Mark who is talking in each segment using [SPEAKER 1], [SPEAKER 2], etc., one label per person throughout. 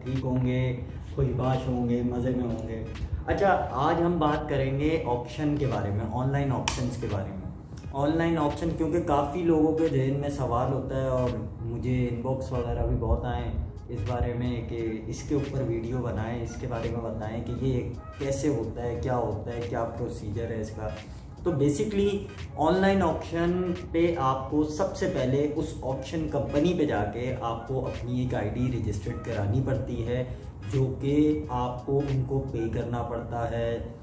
[SPEAKER 1] ठीक होंगे, खुशबाश होंगे, मज़े में होंगे। अच्छा, आज हम बात करेंगे ऑक्शन के बारे में, ऑनलाइन ऑक्शंस के बारे में। ऑनलाइन ऑक्शन, क्योंकि काफ़ी लोगों के जहन में सवाल होता है और मुझे इनबॉक्स वगैरह भी बहुत आए इस बारे में कि इसके ऊपर वीडियो बनाएं, इसके बारे में बताएं कि ये कैसे होता है, क्या प्रोसीजर है इसका। तो बेसिकली ऑनलाइन ऑक्शन पे आपको सबसे पहले उस ऑक्शन कंपनी पे जाके आपको अपनी एक आईडी रजिस्टर्ड करानी पड़ती है, जो कि आपको उनको पे करना पड़ता है।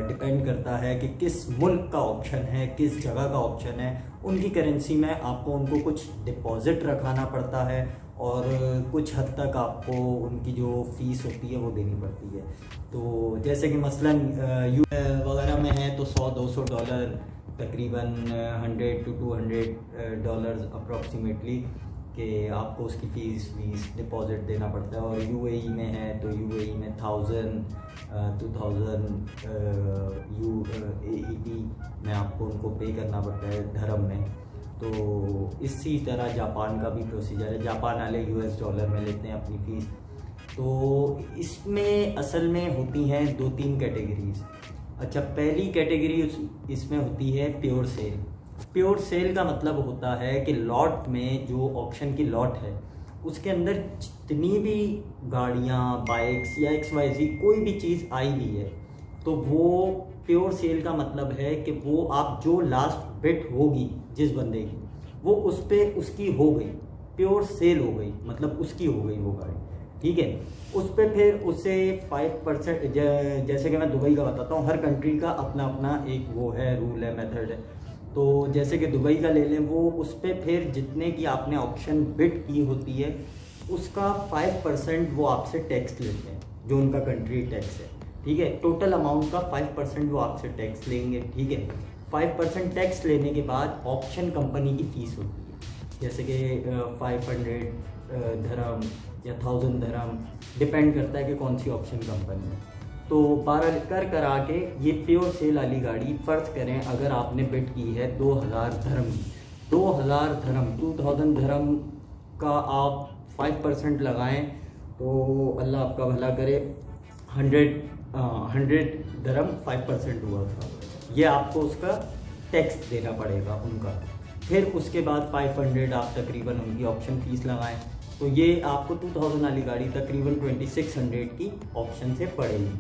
[SPEAKER 1] डिपेंड करता है कि किस मुल्क का ऑप्शन है, किस जगह का ऑप्शन है, उनकी करेंसी में आपको उनको कुछ डिपॉजिट रखाना पड़ता है और कुछ हद तक आपको उनकी जो फ़ीस होती है वो देनी पड़ती है। तो जैसे कि मसलन यू वगैरह में है तो $100-200 तकरीबन $100 to $200 अप्रॉक्सीमेटली कि आपको उसकी फ़ीस डिपॉज़िट देना पड़ता है। और यूएई में है तो यूएई में 1000-2000 UAE में आपको उनको पे करना पड़ता है धर्म में। तो इसी तरह जापान का भी प्रोसीजर है, जापान वाले US डॉलर में लेते हैं अपनी फ़ीस। तो इसमें असल में होती हैं 2-3 कैटेगरीज। अच्छा, पहली कैटेगरी इसमें होती है प्योर सेल। प्योर सेल का मतलब होता है कि लॉट में, जो ऑक्शन की लॉट है उसके अंदर जितनी भी गाड़ियाँ, बाइक्स या XYZ कोई भी चीज़ आई हुई है, तो वो प्योर सेल का मतलब है कि वो आप जो लास्ट बिट होगी जिस बंदे की, वो उस पर उसकी हो गई, प्योर सेल हो गई, मतलब उसकी हो गई वो गाड़ी, ठीक है। उस पर फिर उसे 5%, जैसे कि मैं दुबई का बताता हूँ, हर कंट्री का अपना अपना एक वो है, रूल है, मेथड है। तो जैसे कि दुबई का ले लें, वो उस पर फिर जितने की आपने ऑक्शन बिड की होती है उसका 5% वो आपसे टैक्स लेते हैं, जो उनका कंट्री टैक्स है, ठीक है। टोटल अमाउंट का 5% वो आपसे टैक्स लेंगे, ठीक है। 5% टैक्स लेने के बाद ऑक्शन कंपनी की फ़ीस होती है, जैसे कि 500 धर्म या 1000 धर्म, डिपेंड करता है कि कौन सी ऑक्शन कंपनी है। तो 12 करा के ये प्योर सेल वाली गाड़ी, फ़र्ज करें अगर आपने बिड की है 2000 धर्म की, 2000 धर्म, 2000 धर्म का आप 5% लगाएं तो अल्लाह आपका भला करे, 100 धर्म 5% हुआ था, ये आपको उसका टैक्स देना पड़ेगा उनका। फिर उसके बाद 500 आप तकरीबन उनकी ऑप्शन फ़ीस लगाएं, तो ये आपको 2000 वाली गाड़ी तकरीबन 2600 की ऑप्शन से पड़ेगी।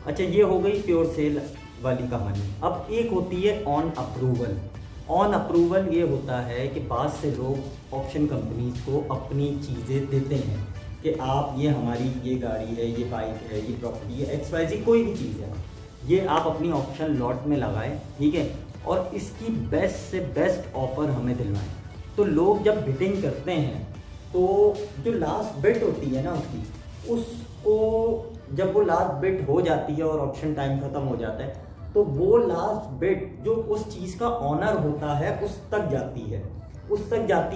[SPEAKER 1] अच्छा, ये हो गई प्योर सेल वाली कहानी। अब एक होती है ऑन अप्रूवल। ऑन अप्रूवल ये होता है कि बाद से लोग ऑक्शन कंपनीज को अपनी चीज़ें देते हैं कि आप, ये हमारी ये गाड़ी है, ये बाइक है, ये प्रॉपर्टी है, XYZ कोई भी चीज़ है, ये आप अपनी ऑक्शन लॉट में लगाएं, ठीक है, और इसकी बेस्ट से बेस्ट ऑफ़र हमें दिलवाएं। तो लोग जब बिडिंग करते हैं तो जो लास्ट बिड होती है ना उसको, जब वो लास्ट बिड हो जाती है और ऑक्शन टाइम ख़त्म हो जाता है, तो वो लास्ट बिड जो उस चीज़ का ऑनर होता है उस तक जाती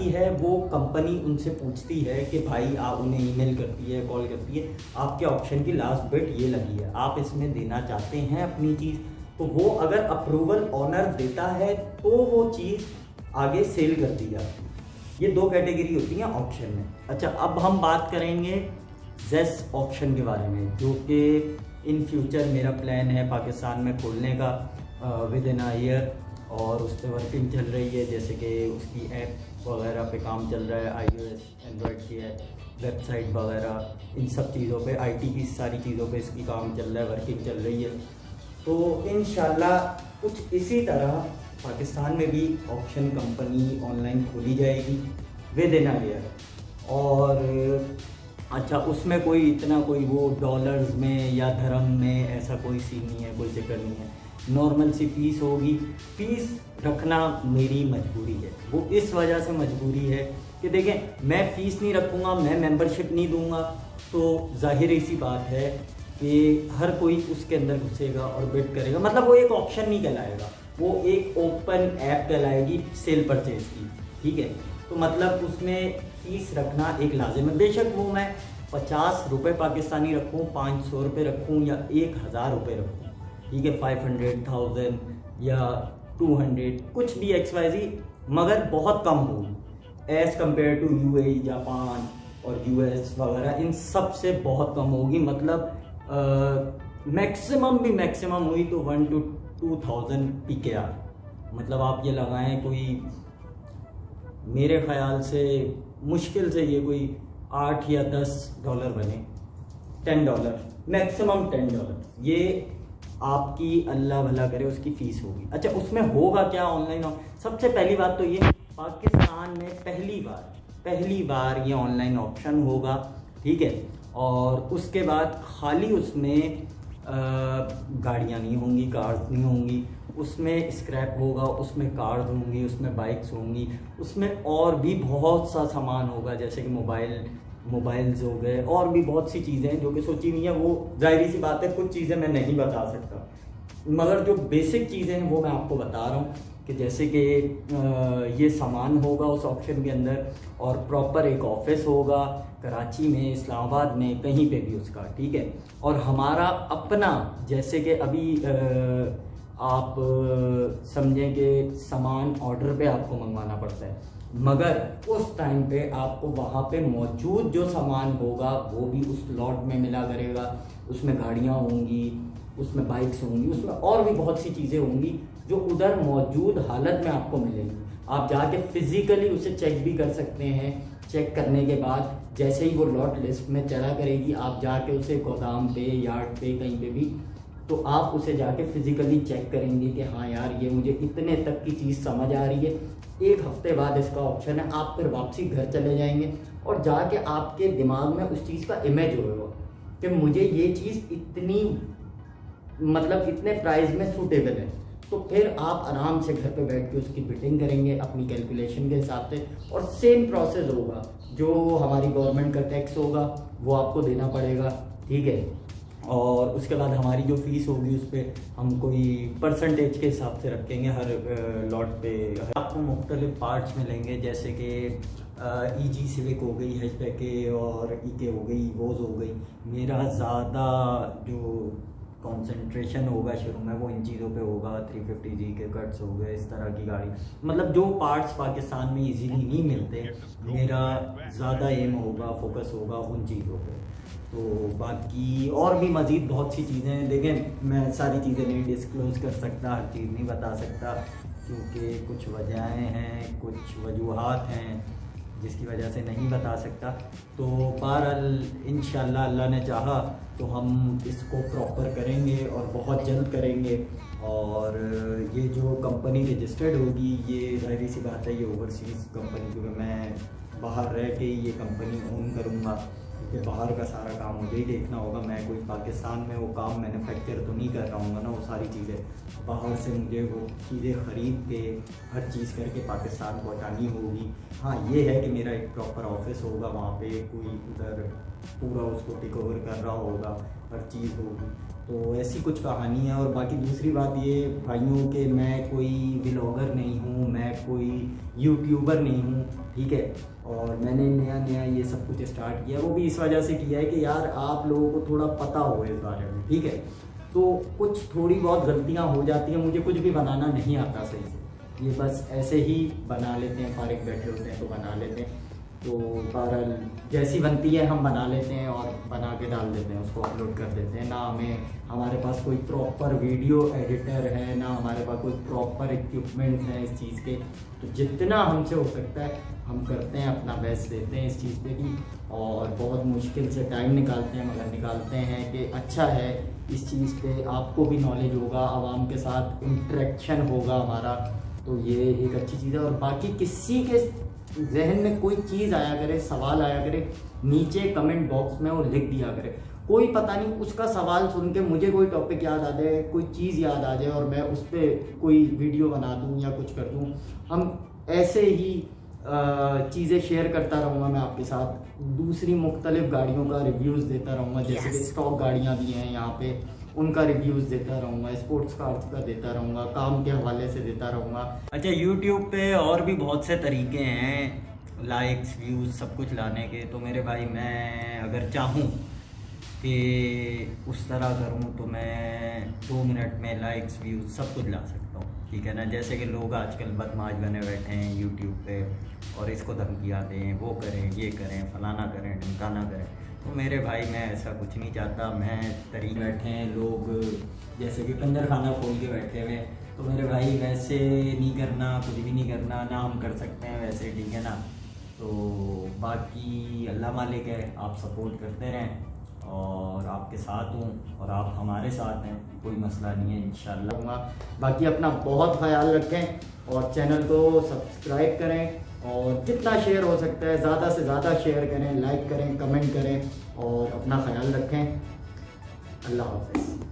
[SPEAKER 1] है। वो कंपनी उनसे पूछती है कि भाई, आप उन्हें ईमेल करती है, कॉल करती है, आपके ऑक्शन की लास्ट बिड ये लगी है, आप इसमें देना चाहते हैं अपनी चीज़। तो वो अगर अप्रूवल ऑनर देता है तो वो चीज़ आगे सेल कर दी जाती है। ये 2 कैटेगरी होती हैं ऑक्शन में। अच्छा, अब हम बात करेंगे ज़ेस ऑक्शन के बारे में, जो कि इन फ्यूचर मेरा प्लान है पाकिस्तान में खोलने का विद इन अ ईयर, और उस पर वर्किंग चल रही है। जैसे कि उसकी ऐप वगैरह पे काम चल रहा है, iOS एंड्रॉयड की है, वेबसाइट वगैरह, इन सब चीज़ों पे, IT की सारी चीज़ों पे इसकी काम चल रहा है, वर्किंग चल रही है। तो इंशाल्लाह कुछ इसी तरह पाकिस्तान में भी ऑक्शन कंपनी ऑनलाइन खोली जाएगी विद इन अ ईयर। और अच्छा, उसमें कोई वो डॉलर्स में या धर्म में ऐसा कोई सीन नहीं है, कोई जिक्र नहीं है, नॉर्मल सी फ़ीस होगी। फ़ीस रखना मेरी मजबूरी है, वो इस वजह से मजबूरी है कि देखें, मैं फ़ीस नहीं रखूँगा, मैं मेंबरशिप नहीं दूँगा, तो ज़ाहिर सी बात है कि हर कोई उसके अंदर घुसेगा और बिड करेगा। मतलब वो एक ऑप्शन नहीं कहलाएगा, वो एक ओपन ऐप कहलाएगी सेल परचेज की, ठीक है। तो मतलब उसमें फ़ीस रखना एक लाजिम है। बेशक वो मैं 50 रुपये पाकिस्तानी रखूँ, 500 रुपये रखूँ या 1000 रुपये रखूँ, ठीक है, 500, 1000 या 200, कुछ भी XYZ, मगर बहुत कम हो as compare to UAE, Japan और यूएस वगैरह इन सब से बहुत कम होगी। मतलब मैक्सिमम हुई तो 1 to 2000 PKR। मतलब आप ये लगाएं, कोई मेरे ख्याल से मुश्किल से ये कोई $8 या $10 बने, $10 मैक्सिमम $10। ये आपकी अल्लाह भला करे उसकी फ़ीस होगी। अच्छा, उसमें होगा क्या ऑनलाइन? सबसे पहली बात तो ये, पाकिस्तान में पहली बार ये ऑनलाइन ऑप्शन होगा, ठीक है। और उसके बाद खाली उसमें गाड़ियाँ नहीं होंगी, कार्स नहीं होंगी, उसमें स्क्रैप होगा, उसमें कार्स होंगी, उसमें बाइक्स होंगी, उसमें और भी बहुत सा सामान होगा, जैसे कि मोबाइल्स हो गए, और भी बहुत सी चीज़ें हैं जो कि सोची हुई हैं। वो जाहिर सी बात है, कुछ चीज़ें मैं नहीं बता सकता, मगर जो बेसिक चीज़ें हैं वो मैं आपको बता रहा हूँ कि जैसे कि ये सामान होगा उस ऑप्शन के अंदर, और प्रॉपर एक ऑफिस होगा कराची में, इस्लामाबाद में, कहीं पे भी उसका, ठीक है। और हमारा अपना, जैसे कि अभी आप समझें कि सामान ऑर्डर पे आपको मंगवाना पड़ता है, मगर उस टाइम पे आपको वहाँ पे मौजूद जो सामान होगा वो भी उस लॉट में मिला करेगा। उसमें गाड़ियाँ होंगी, उसमें बाइक्स होंगी, उसमें और भी बहुत सी चीज़ें होंगी जो उधर मौजूद हालत में आपको मिलेंगी। आप जाके फिजिकली उसे चेक भी कर सकते हैं। चेक करने के बाद जैसे ही वो लॉट लिस्ट में चला करेगी, आप जाके उसे गोदाम पे, यार्ड पे, कहीं पे भी, तो आप उसे जाके फिजिकली चेक करेंगे कि हाँ यार, ये मुझे इतने तक की चीज़ समझ आ रही है। 1 हफ्ते बाद इसका ऑप्शन है, आप फिर वापसी घर चले जाएंगे और जाके आपके दिमाग में उस चीज़ का इमेज होगा कि मुझे ये चीज़ इतनी, मतलब इतने प्राइस में सूटेबल है। तो फिर आप आराम से घर पे बैठ के उसकी फिटिंग करेंगे अपनी कैलकुलेशन के हिसाब से, और सेम प्रोसेस होगा। जो हमारी गवर्नमेंट का टैक्स होगा वो आपको देना पड़ेगा, ठीक है। और उसके बाद हमारी जो फीस होगी उस पर हम कोई परसेंटेज के हिसाब से रखेंगे हर लॉट पे। आपको मुख्तलिफ पार्ट्स मिलेंगे, जैसे कि ईजी सिविक हो गई, हैचबैक और ईके हो गई, वोज हो गई। मेरा ज़्यादा जो कंसंट्रेशन होगा शुरू में वो इन चीज़ों पे होगा। 350G के कट्स हो गए, इस तरह की गाड़ी, मतलब जो पार्ट्स पाकिस्तान में इजीली नहीं मिलते, मेरा ज़्यादा एम होगा, फोकस होगा उन चीज़ों पे। तो बाकी और भी मज़ीद बहुत सी चीज़ें हैं। देखें, मैं सारी चीज़ें नहीं डिस्क्लोज़ कर सकता, हर चीज़ नहीं बता सकता, क्योंकि कुछ वजहें हैं, कुछ वजूहात हैं जिसकी वजह से नहीं बता सकता। तो बहरहाल इंशाल्लाह अल्लाह ने चाहा तो हम इसको प्रॉपर करेंगे और बहुत जल्द करेंगे। और ये जो कंपनी रजिस्टर्ड होगी, ये ज़ाहिर सी बात है ये ओवरसीज़ कंपनी, क्योंकि मैं बाहर रह के ये कंपनी ओन करूँगा, क्योंकि बाहर का सारा काम मुझे ही देखना होगा। मैं कोई पाकिस्तान में वो काम मैन्युफैक्चर तो नहीं कर रहा हूँ ना, वो सारी चीज़ें बाहर से मुझे वो चीज़ें ख़रीद के हर चीज़ करके पाकिस्तान पहुँचानी होगी। हाँ, ये है कि मेरा एक प्रॉपर ऑफिस होगा, वहाँ पे कोई उधर पूरा उसको टेक ओवर कर रहा होगा, हर चीज़ होगी। तो ऐसी कुछ कहानी है। और बाकी दूसरी बात ये भाइयों कि मैं कोई व्लॉगर नहीं हूँ, मैं कोई यूट्यूबर नहीं हूँ, ठीक है। और मैंने नया ये सब कुछ स्टार्ट किया, वो भी इस वजह से किया है कि यार आप लोगों को थोड़ा पता हो इस बारे में, ठीक है। तो कुछ थोड़ी बहुत गलतियाँ हो जाती हैं, मुझे कुछ भी बनाना नहीं आता सही से, ये बस ऐसे ही बना लेते हैं, फारिग बैठे होते हैं तो बना लेते हैं। तो बहरहाल जैसी बनती है हम बना लेते हैं और बना के डाल देते हैं, उसको अपलोड कर देते हैं। ना हमारे पास कोई प्रॉपर वीडियो एडिटर है, ना हमारे पास कोई प्रॉपर इक्विपमेंट्स हैं इस चीज़ के। तो जितना हमसे हो सकता है हम करते हैं, अपना बेस्ट देते हैं इस चीज़ पे भी, और बहुत मुश्किल से टाइम निकालते हैं, मगर निकालते हैं कि अच्छा है। इस चीज़ पे आपको भी नॉलेज होगा, आवाम के साथ इंटरेक्शन होगा हमारा, तो ये एक अच्छी चीज़ है। और बाकी किसी के जहन में कोई चीज़ आया करे, सवाल आया करे, नीचे कमेंट बॉक्स में वो लिख दिया करे। कोई पता नहीं उसका सवाल सुन के मुझे कोई टॉपिक याद आ जाए, कोई चीज़ याद आ जाए और मैं उस पर कोई वीडियो बना दूँ या कुछ कर दूँ। हम ऐसे ही चीज़ें शेयर करता रहूँगा मैं आपके साथ। दूसरी मुख्तलिफ गाड़ियों का रिव्यूज़ देता रहूँगा, जैसे कि स्टॉक गाड़ियाँ भी हैं यहाँ पे, उनका रिव्यूज़ देता रहूँगा, स्पोर्ट्स कार्स का देता रहूँगा, काम के हवाले से देता रहूँगा। अच्छा, यूट्यूब पे और भी बहुत से तरीके हैं लाइक्स, व्यूज़, सब कुछ लाने के। तो मेरे भाई, मैं अगर चाहूँ कि उस तरह करूँ तो मैं 2 मिनट में लाइक्स, व्यूज़ सब कुछ ला सकता हूँ। ठीक है ना। जैसे कि लोग आजकल बदमाश बने बैठे हैं यूट्यूब पे और इसको धमकियाँ दें, वो करें, ये करें, फलाना करें, ढिमकाना करें। तो मेरे भाई मैं ऐसा कुछ नहीं चाहता। मैं तरीके बैठे हैं लोग जैसे कि कंजर खाना खोल के बैठे हुए, तो मेरे भाई वैसे नहीं करना, कुछ भी नहीं करना ना, हम कर सकते हैं वैसे, ठीक है ना। तो बाकी अल्लाह मालिक है, आप सपोर्ट करते रहें और आपके साथ हूँ और आप हमारे साथ हैं, कोई मसला नहीं है इंशाल्लाह। बाकी अपना बहुत ख्याल रखें और चैनल को सब्सक्राइब करें और जितना शेयर हो सकता है ज़्यादा से ज़्यादा शेयर करें, लाइक करें, कमेंट करें और अपना ख्याल रखें। अल्लाह हाफ़िज़।